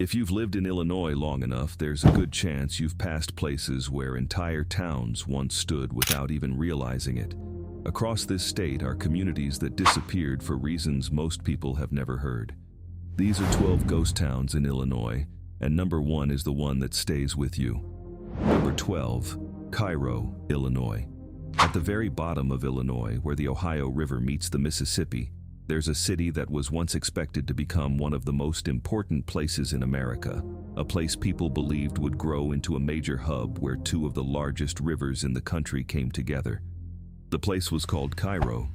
If you've lived in Illinois long enough, there's a good chance you've passed places where entire towns once stood without even realizing it. Across this state are communities that disappeared for reasons most people have never heard. These are 12 ghost towns in Illinois, and number 1 is the one that stays with you. Number 12, Cairo, Illinois. At the very bottom of Illinois, where the Ohio River meets the Mississippi, there's a city that was once expected to become one of the most important places in America, a place people believed would grow into a major hub where 2 of the largest rivers in the country came together. The place was called Cairo.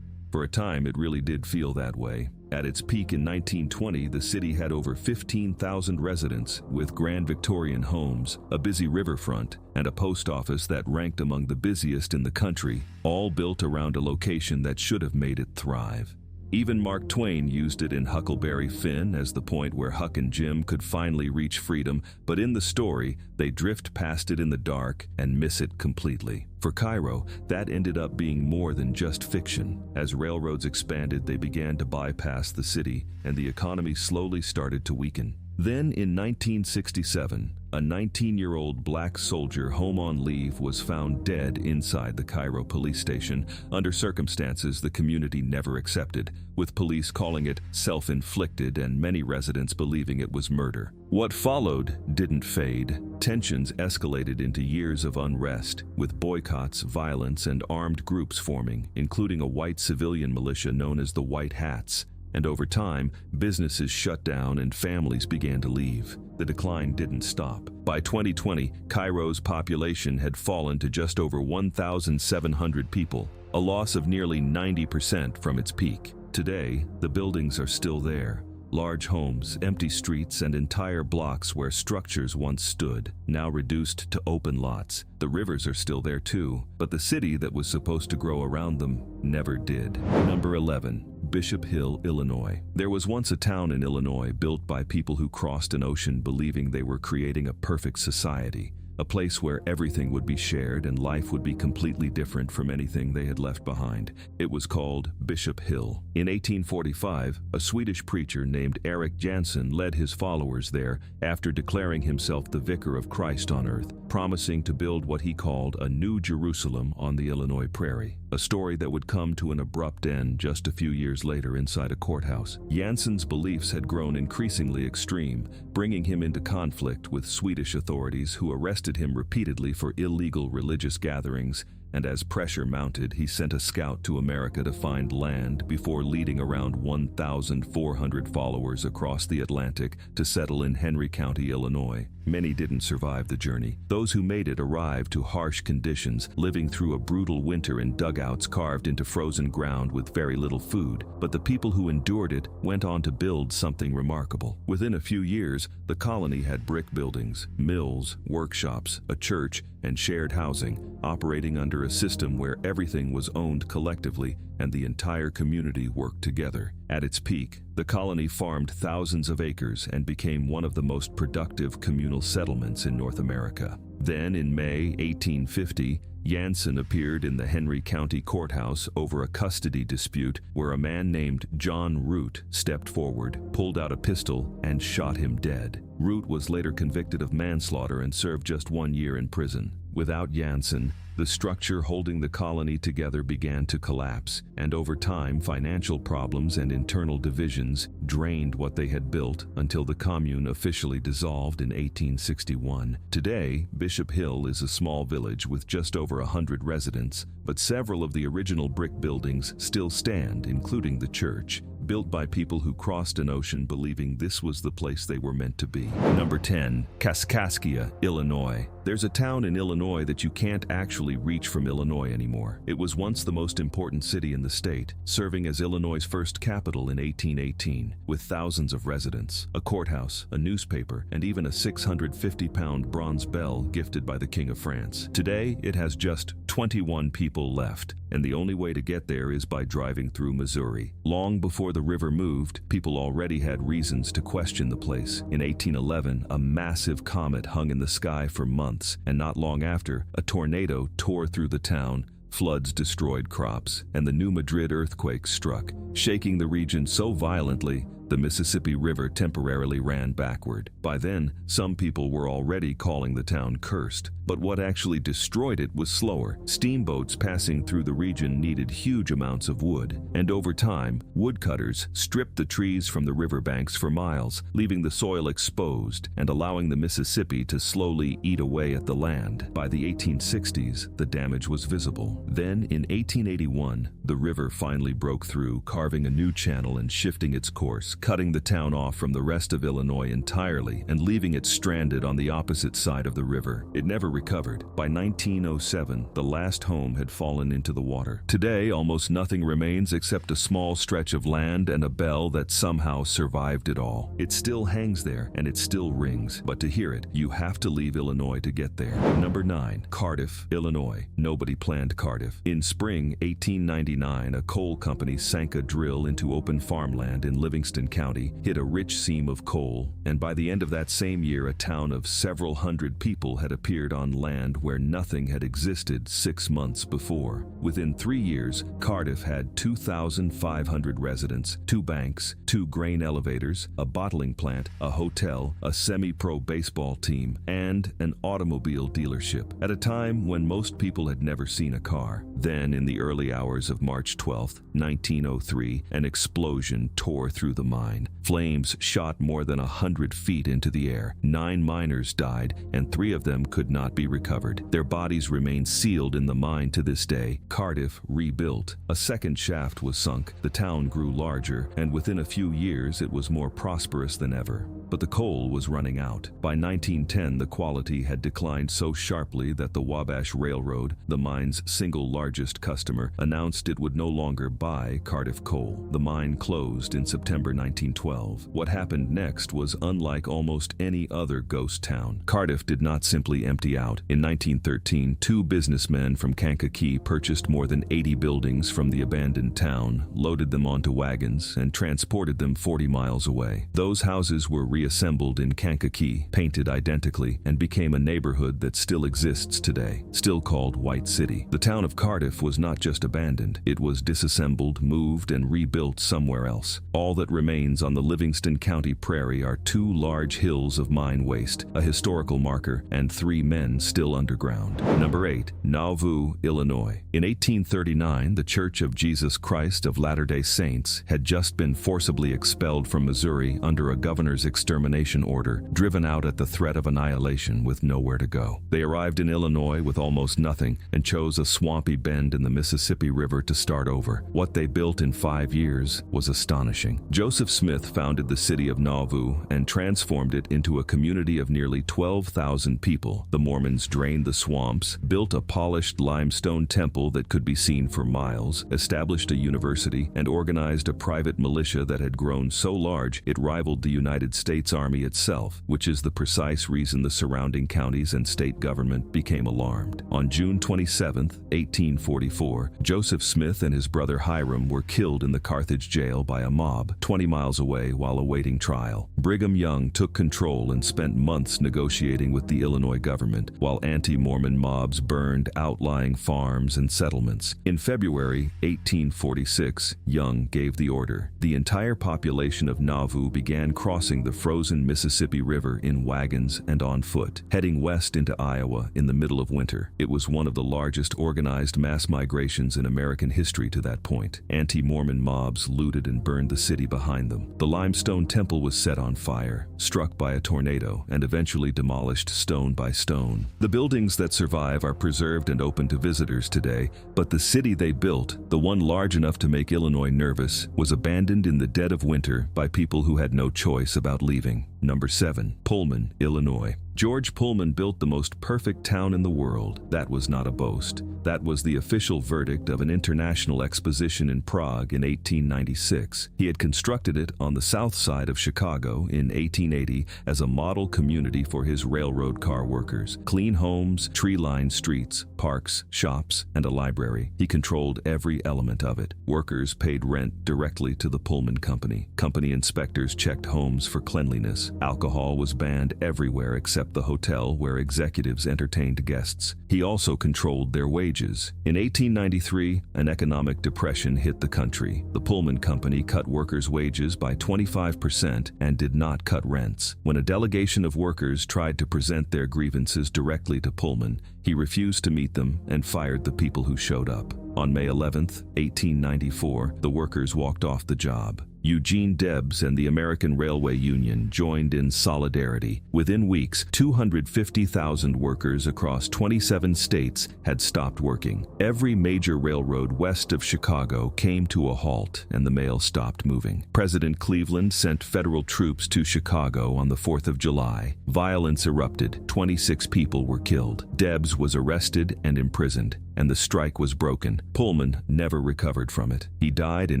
For a time, it really did feel that way. At its peak in 1920, the city had over 15,000 residents, with grand Victorian homes, a busy riverfront, and a post office that ranked among the busiest in the country, all built around a location that should have made it thrive. Even Mark Twain used it in Huckleberry Finn as the point where Huck and Jim could finally reach freedom, but in the story, they drift past it in the dark and miss it completely. For Cairo, that ended up being more than just fiction. As railroads expanded, they began to bypass the city, and the economy slowly started to weaken. Then, in 1967, a 19-year-old black soldier home on leave was found dead inside the Cairo police station under circumstances the community never accepted, with police calling it self-inflicted and many residents believing it was murder. What followed didn't fade. Tensions escalated into years of unrest, with boycotts, violence, and armed groups forming, including a white civilian militia known as the White Hats. And over time, businesses shut down and families began to leave. The decline didn't stop. By 2020, Cairo's population had fallen to just over 1,700 people, a loss of nearly 90% from its peak. Today, the buildings are still there. Large homes, empty streets, and entire blocks where structures once stood, now reduced to open lots. The rivers are still there too, but the city that was supposed to grow around them never did. Number 11. Bishop Hill, Illinois. There was once a town in Illinois built by people who crossed an ocean believing they were creating a perfect society. A place where everything would be shared and life would be completely different from anything they had left behind. It was called Bishop Hill. In 1845, a Swedish preacher named Eric Jansen led his followers there after declaring himself the vicar of Christ on earth, promising to build what he called a new Jerusalem on the Illinois Prairie, a story that would come to an abrupt end just a few years later inside a courthouse. Jansen's beliefs had grown increasingly extreme, bringing him into conflict with Swedish authorities who arrested him repeatedly for illegal religious gatherings, and as pressure mounted, he sent a scout to America to find land before leading around 1,400 followers across the Atlantic to settle in Henry County, Illinois. Many didn't survive the journey. Those who made it arrived to harsh conditions, living through a brutal winter in dugouts carved into frozen ground with very little food. But the people who endured it went on to build something remarkable. Within a few years, the colony had brick buildings, mills, workshops, a church, and shared housing, operating under a system where everything was owned collectively and the entire community worked together. At its peak, the colony farmed thousands of acres and became one of the most productive communal settlements in North America. Then, in May 1850, Jansen appeared in the Henry County Courthouse over a custody dispute where a man named John Root stepped forward, pulled out a pistol, and shot him dead. Root was later convicted of manslaughter and served just 1 year in prison. Without Jansen, the structure holding the colony together began to collapse, and over time, financial problems and internal divisions drained what they had built until the commune officially dissolved in 1861. Today, Bishop Hill is a small village with just over 100 residents, but several of the original brick buildings still stand, including the church, built by people who crossed an ocean believing this was the place they were meant to be. Number 10. Kaskaskia, Illinois. There's a town in Illinois that you can't actually reach from Illinois anymore. It was once the most important city in the state, serving as Illinois' first capital in 1818, with thousands of residents, a courthouse, a newspaper, and even a 650-pound bronze bell gifted by the King of France. Today, it has just 21 people left, and the only way to get there is by driving through Missouri. Long before the river moved, people already had reasons to question the place. In 1811, a massive comet hung in the sky for months, and not long after, a tornado tore through the town, floods destroyed crops, and the New Madrid earthquake struck, shaking the region so violently the Mississippi River temporarily ran backward. By then, some people were already calling the town cursed. But what actually destroyed it was slower. Steamboats passing through the region needed huge amounts of wood, and over time, woodcutters stripped the trees from the riverbanks for miles, leaving the soil exposed and allowing the Mississippi to slowly eat away at the land. By the 1860s, the damage was visible. Then, in 1881, the river finally broke through, carving a new channel and shifting its course, cutting the town off from the rest of Illinois entirely and leaving it stranded on the opposite side of the river. It never recovered. By 1907, the last home had fallen into the water. Today, almost nothing remains except a small stretch of land and a bell that somehow survived it all. It still hangs there and it still rings, but to hear it, you have to leave Illinois to get there. Number 9. Cardiff, Illinois. Nobody planned Cardiff. In spring 1899, a coal company sank a drill into open farmland in Livingston County, hit a rich seam of coal, and by the end of that same year, a town of several hundred people had appeared on land where nothing had existed 6 months before. Within 3 years, Cardiff had 2,500 residents, 2 banks, 2 grain elevators, a bottling plant, a hotel, a semi-pro baseball team, and an automobile dealership, at a time when most people had never seen a car. Then, in the early hours of March 12, 1903, an explosion tore through the mine. Flames shot more than 100 feet into the air. 9 miners died, and 3 of them could not be recovered. Their bodies remain sealed in the mine to this day. Cardiff rebuilt. A second shaft was sunk, the town grew larger, and within a few years it was more prosperous than ever. But the coal was running out. By 1910, the quality had declined so sharply that the Wabash Railroad, the mine's single largest customer, announced it would no longer buy Cardiff coal. The mine closed in September 1912. What happened next was unlike almost any other ghost town. Cardiff did not simply empty out. In 1913, 2 businessmen from Kankakee purchased more than 80 buildings from the abandoned town, loaded them onto wagons, and transported them 40 miles away. Those houses were reassembled in Kankakee, painted identically, and became a neighborhood that still exists today, still called White City. The town of Cardiff was not just abandoned, it was disassembled, moved, and rebuilt somewhere else. All that remains on the Livingston County Prairie are 2 large hills of mine waste, a historical marker, and 3 men still underground. Number 8. Nauvoo, Illinois. In 1839, the Church of Jesus Christ of Latter-day Saints had just been forcibly expelled from Missouri under a governor's extermination order, driven out at the threat of annihilation with nowhere to go. They arrived in Illinois with almost nothing and chose a swampy bend in the Mississippi River to start over. What they built in 5 years was astonishing. Joseph Smith founded the city of Nauvoo and transformed it into a community of nearly 12,000 people. The Mormons drained the swamps, built a polished limestone temple that could be seen for miles, established a university, and organized a private militia that had grown so large it rivaled the United States Army itself, which is the precise reason the surrounding counties and state government became alarmed. On June 27, 1844, Joseph Smith and his brother Hiram were killed in the Carthage jail by a mob 20 miles away while awaiting trial. Brigham Young took control and spent months negotiating with the Illinois government, while anti-Mormon mobs burned outlying farms and settlements. In February 1846, Young gave the order. The entire population of Nauvoo began crossing the frozen Mississippi River in wagons and on foot, heading west into Iowa in the middle of winter. It was one of the largest organized mass migrations in American history to that point. Anti-Mormon mobs looted and burned the city behind them. The limestone temple was set on fire, struck by a tornado, and eventually demolished stone by stone. The buildings that survive are preserved and open to visitors today, but the city they built, the one large enough to make Illinois nervous, was abandoned in the dead of winter by people who had no choice about leaving. Number 7. Pullman, Illinois. George Pullman built the most perfect town in the world. That was not a boast. That was the official verdict of an international exposition in Prague in 1896. He had constructed it on the south side of Chicago in 1880 as a model community for his railroad car workers. Clean homes, tree-lined streets, parks, shops, and a library. He controlled every element of it. Workers paid rent directly to the Pullman Company. Company inspectors checked homes for cleanliness. rules. Alcohol was banned everywhere except the hotel where executives entertained guests. He also controlled their wages. In 1893, an economic depression hit the country. The Pullman Company cut workers' wages by 25% and did not cut rents. When a delegation of workers tried to present their grievances directly to Pullman, he refused to meet them and fired the people who showed up. On May 11, 1894, the workers walked off the job. Eugene Debs and the American Railway Union joined in solidarity. Within weeks, 250,000 workers across 27 states had stopped working. Every major railroad west of Chicago came to a halt, and the mail stopped moving. President Cleveland sent federal troops to Chicago on the 4th of July. Violence erupted. 26 people were killed. Debs was arrested and imprisoned, and the strike was broken. Pullman never recovered from it. He died in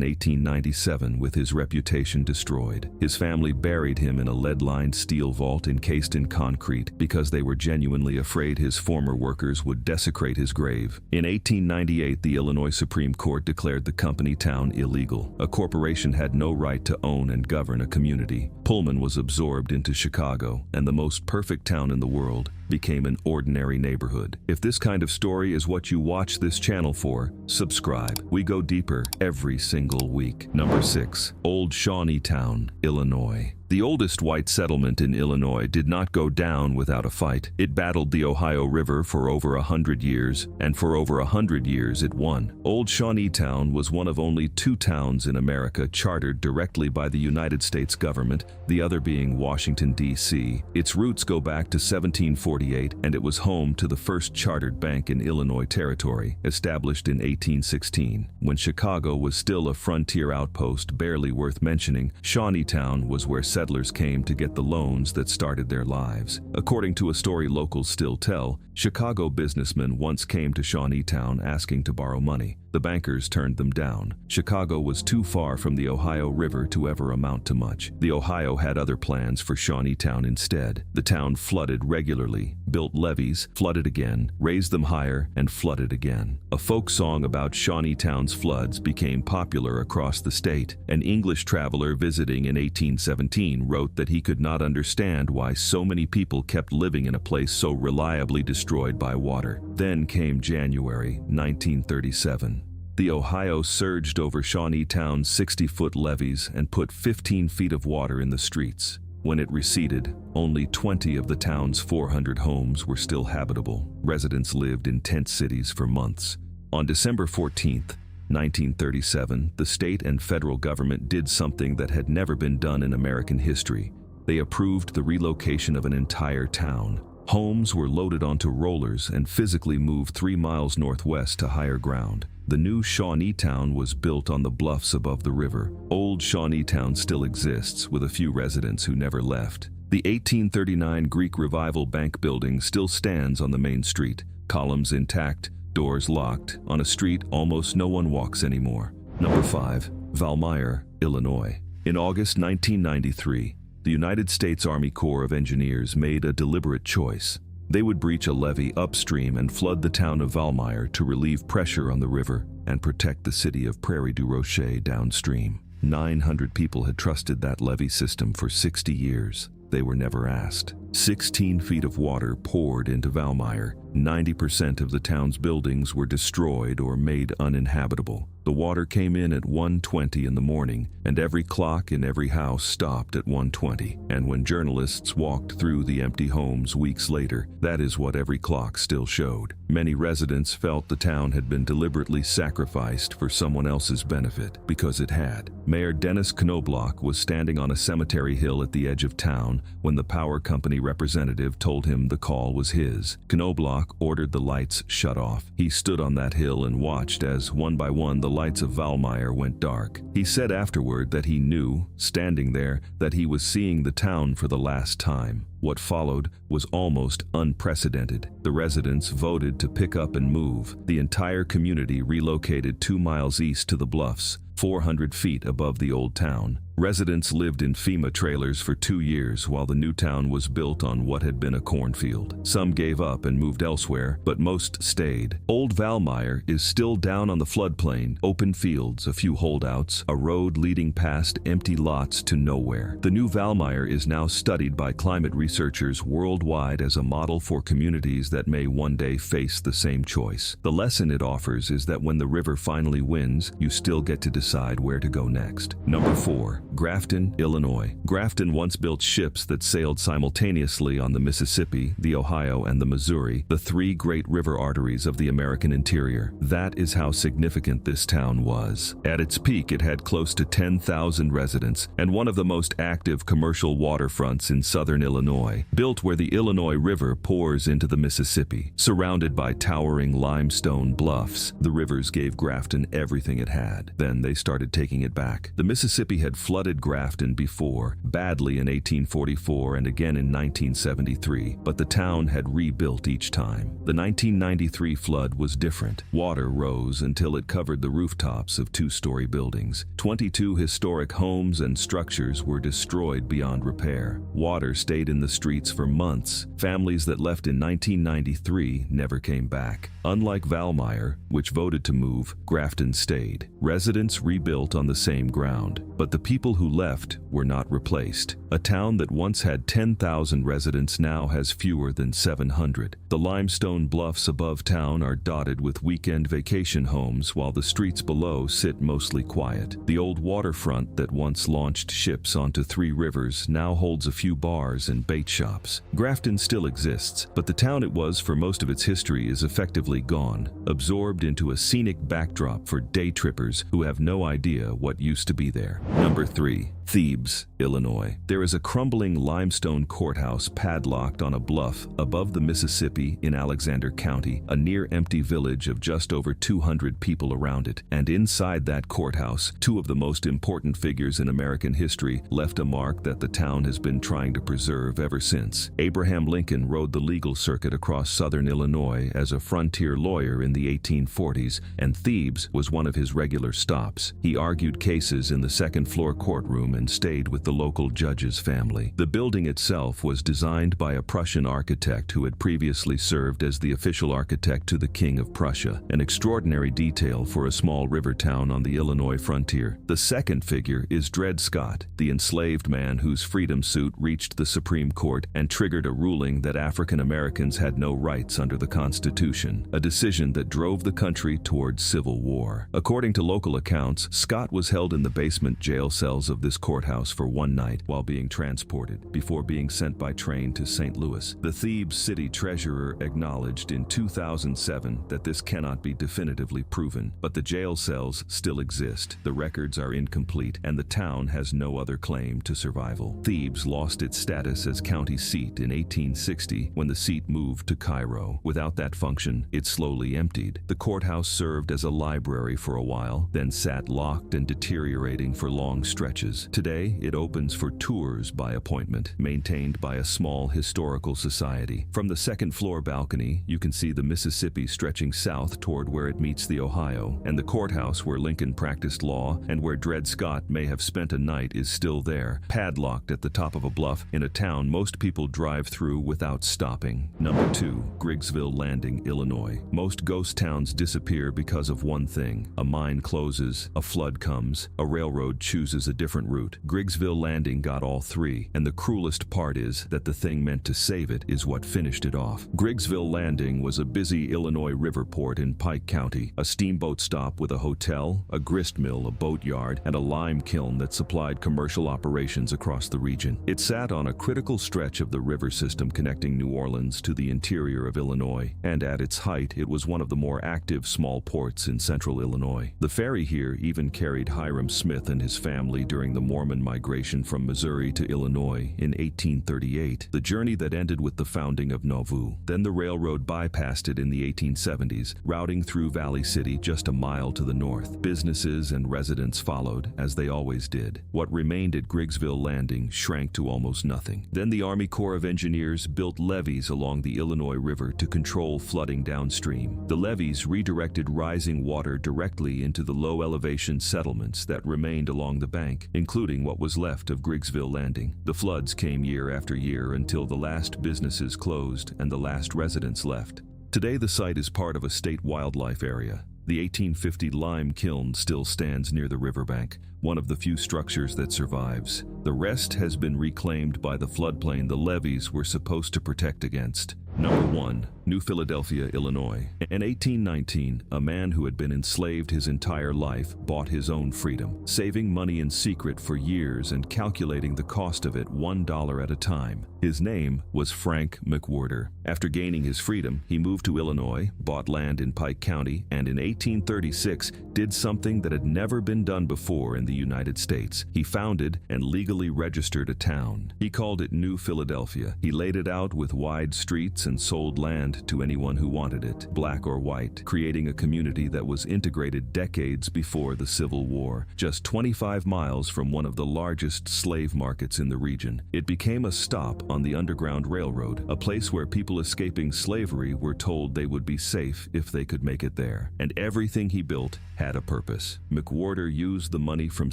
1897 with his reputation destroyed. His family buried him in a lead-lined steel vault encased in concrete because they were genuinely afraid his former workers would desecrate his grave. In 1898, the Illinois Supreme Court declared the company town illegal. A corporation had no right to own and govern a community. Pullman was absorbed into Chicago, and the most perfect town in the world became an ordinary neighborhood. If this kind of story is what you watch this channel for, subscribe. We go deeper every single week. Number 6. Old Shawneetown, Illinois. The oldest white settlement in Illinois did not go down without a fight. It battled the Ohio River for over 100 years, and for over 100 years it won. Old Shawneetown was one of only 2 towns in America chartered directly by the United States government, the other being Washington, D.C. Its roots go back to 1748, and it was home to the first chartered bank in Illinois Territory, established in 1816. When Chicago was still a frontier outpost barely worth mentioning, Shawneetown was where settlers came to get the loans that started their lives. According to a story locals still tell, Chicago businessmen once came to Shawneetown asking to borrow money. The bankers turned them down. Chicago was too far from the Ohio River to ever amount to much. The Ohio had other plans for Shawneetown instead. The town flooded regularly, built levees, flooded again, raised them higher, and flooded again. A folk song about Shawneetown's floods became popular across the state. An English traveler visiting in 1817 wrote that he could not understand why so many people kept living in a place so reliably destroyed by water. Then came January 1937. The Ohio surged over Shawneetown's 60-foot levees and put 15 feet of water in the streets. When it receded, only 20 of the town's 400 homes were still habitable. Residents lived in tent cities for months. On December 14, 1937, the state and federal government did something that had never been done in American history. They approved the relocation of an entire town. Homes were loaded onto rollers and physically moved 3 miles northwest to higher ground. The new Shawneetown was built on the bluffs above the river. Old Shawneetown still exists, with a few residents who never left. The 1839 Greek Revival Bank building still stands on the main street, columns intact, doors locked, on a street almost no one walks anymore. Number 5. Valmeyer, Illinois. In August 1993, the United States Army Corps of Engineers made a deliberate choice. They would breach a levee upstream and flood the town of Valmeyer to relieve pressure on the river and protect the city of Prairie du Rocher downstream. 900 people had trusted that levee system for 60 years. They were never asked. 16 feet of water poured into Valmeyer. 90% of the town's buildings were destroyed or made uninhabitable. The water came in at 1:20 in the morning, and every clock in every house stopped at 1:20. And when journalists walked through the empty homes weeks later, that is what every clock still showed. Many residents felt the town had been deliberately sacrificed for someone else's benefit, because it had. Mayor Dennis Knobloch was standing on a cemetery hill at the edge of town when the power company representative told him the call was his. Knobloch ordered the lights shut off. He stood on that hill and watched as, one by one, the lights of Valmeyer went dark. He said afterward that he knew, standing there, that he was seeing the town for the last time. What followed was almost unprecedented. The residents voted to pick up and move. The entire community relocated 2 miles east to the bluffs, 400 feet above the old town. Residents lived in FEMA trailers for 2 years while the new town was built on what had been a cornfield. Some gave up and moved elsewhere, but most stayed. Old Valmeyer is still down on the floodplain, open fields, a few holdouts, a road leading past empty lots to nowhere. The new Valmeyer is now studied by climate researchers worldwide as a model for communities that may one day face the same choice. The lesson it offers is that when the river finally wins, you still get to decide where to go next. Number 4. Grafton, Illinois. Grafton once built ships that sailed simultaneously on the Mississippi, the Ohio, and the Missouri, the 3 great river arteries of the American interior. That is how significant this town was. At its peak, it had close to 10,000 residents and one of the most active commercial waterfronts in southern Illinois, built where the Illinois River pours into the Mississippi. Surrounded by towering limestone bluffs, the rivers gave Grafton everything it had. Then they started taking it back. The Mississippi had flooded Grafton before, badly in 1844 and again in 1973, but the town had rebuilt each time. The 1993 flood was different. Water rose until it covered the rooftops of 2-story buildings. 22 historic homes and structures were destroyed beyond repair. Water stayed in the streets for months. Families that left in 1993 never came back. Unlike Valmeyer, which voted to move, Grafton stayed. Residents rebuilt on the same ground, but the people who left were not replaced. A town that once had 10,000 residents now has fewer than 700. The limestone bluffs above town are dotted with weekend vacation homes, while the streets below sit mostly quiet. The old waterfront that once launched ships onto 3 rivers now holds a few bars and bait shops. Grafton still exists, but the town it was for most of its history is effectively gone, absorbed into a scenic backdrop for day trippers who have no idea what used to be there. Number 3. Thebes, Illinois. There is a crumbling limestone courthouse padlocked on a bluff above the Mississippi in Alexander County, a near-empty village of just over 200 people around it. And inside that courthouse, 2 of the most important figures in American history left a mark that the town has been trying to preserve ever since. Abraham Lincoln rode the legal circuit across southern Illinois as a frontier lawyer in the 1840s, and Thebes was one of his regular stops. He argued cases in the second-floor courtroom and stayed with the local judge's family. The building itself was designed by a Prussian architect who had previously served as the official architect to the King of Prussia, an extraordinary detail for a small river town on the Illinois frontier. The second figure is Dred Scott, the enslaved man whose freedom suit reached the Supreme Court and triggered a ruling that African Americans had no rights under the Constitution, a decision that drove the country towards civil war. According to local accounts, Scott was held in the basement jail cells of this courthouse for 1 night while being transported, before being sent by train to St. Louis. The Thebes city treasurer acknowledged in 2007 that this cannot be definitively proven, but the jail cells still exist, the records are incomplete, and the town has no other claim to survival. Thebes lost its status as county seat in 1860 when the seat moved to Cairo. Without that function, it slowly emptied. The courthouse served as a library for a while, then sat locked and deteriorating for long stretches. Today, it opens for tours by appointment, maintained by a small historical society. From the second-floor balcony, you can see the Mississippi stretching south toward where it meets the Ohio, and the courthouse where Lincoln practiced law and where Dred Scott may have spent a night is still there, padlocked at the top of a bluff in a town most people drive through without stopping. Number 2. Griggsville Landing, Illinois. Most ghost towns disappear because of one thing. A mine closes, a flood comes, a railroad chooses a different route. Griggsville Landing got all 3, and the cruelest part is that the thing meant to save it is what finished it off. Griggsville Landing was a busy Illinois river port in Pike County, a steamboat stop with a hotel, a grist mill, a boatyard, and a lime kiln that supplied commercial operations across the region. It sat on a critical stretch of the river system connecting New Orleans to the interior of Illinois, and at its height it was one of the more active small ports in central Illinois. The ferry here even carried Hiram Smith and his family during the Mormon migration from Missouri to Illinois in 1838, the journey that ended with the founding of Nauvoo. Then the railroad bypassed it in the 1870s, routing through Valley City just a mile to the north. Businesses and residents followed, as they always did. What remained at Griggsville Landing shrank to almost nothing. Then the Army Corps of Engineers built levees along the Illinois River to control flooding downstream. The levees redirected rising water directly into the low-elevation settlements that remained along the bank, including including what was left of Griggsville Landing. The floods came year after year until the last businesses closed and the last residents left. Today, the site is part of a state wildlife area. The 1850 lime kiln still stands near the riverbank, one of the few structures that survives. The rest has been reclaimed by the floodplain the levees were supposed to protect against. Number 1. New Philadelphia, Illinois. In 1819, a man who had been enslaved his entire life bought his own freedom, saving money in secret for years and calculating the cost of it $1 at a time. His name was Frank McWhorter. After gaining his freedom, he moved to Illinois, bought land in Pike County, and in 1836 did something that had never been done before in the United States. He founded and legally registered a town. He called it New Philadelphia. He laid it out with wide streets and sold land to anyone who wanted it, black or white, creating a community that was integrated decades before the Civil War, just 25 miles from one of the largest slave markets in the region. It became a stop on the Underground Railroad, a place where people escaping slavery were told they would be safe if they could make it there. And everything he built had a purpose. McWhorter used the money from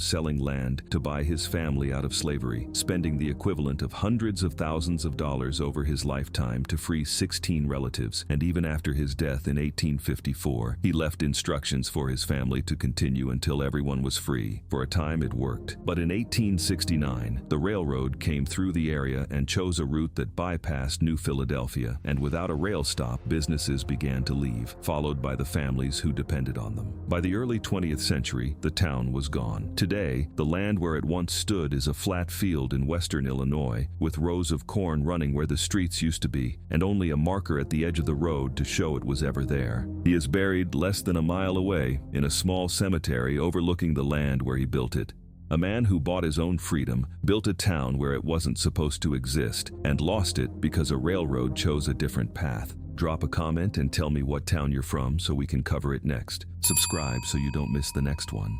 selling land to buy his family out of slavery, spending the equivalent of hundreds of thousands of dollars over his lifetime to free 16 relatives, and even after his death in 1854, he left instructions for his family to continue until everyone was free. For a time it worked, but in 1869, the railroad came through the area and chose a route that bypassed New Philadelphia, and without a rail stop, businesses began to leave, followed by the families who depended on them. By the early 20th century, the town was gone. Today, the land where it once stood is a flat field in western Illinois, with rows of corn running where the streets used to be, and only a marker at the edge of the road to show it was ever there. He is buried less than a mile away in a small cemetery overlooking the land where he built it. A man who bought his own freedom, built a town where it wasn't supposed to exist, and lost it because a railroad chose a different path. Drop a comment and tell me what town you're from so we can cover it next. Subscribe so you don't miss the next one.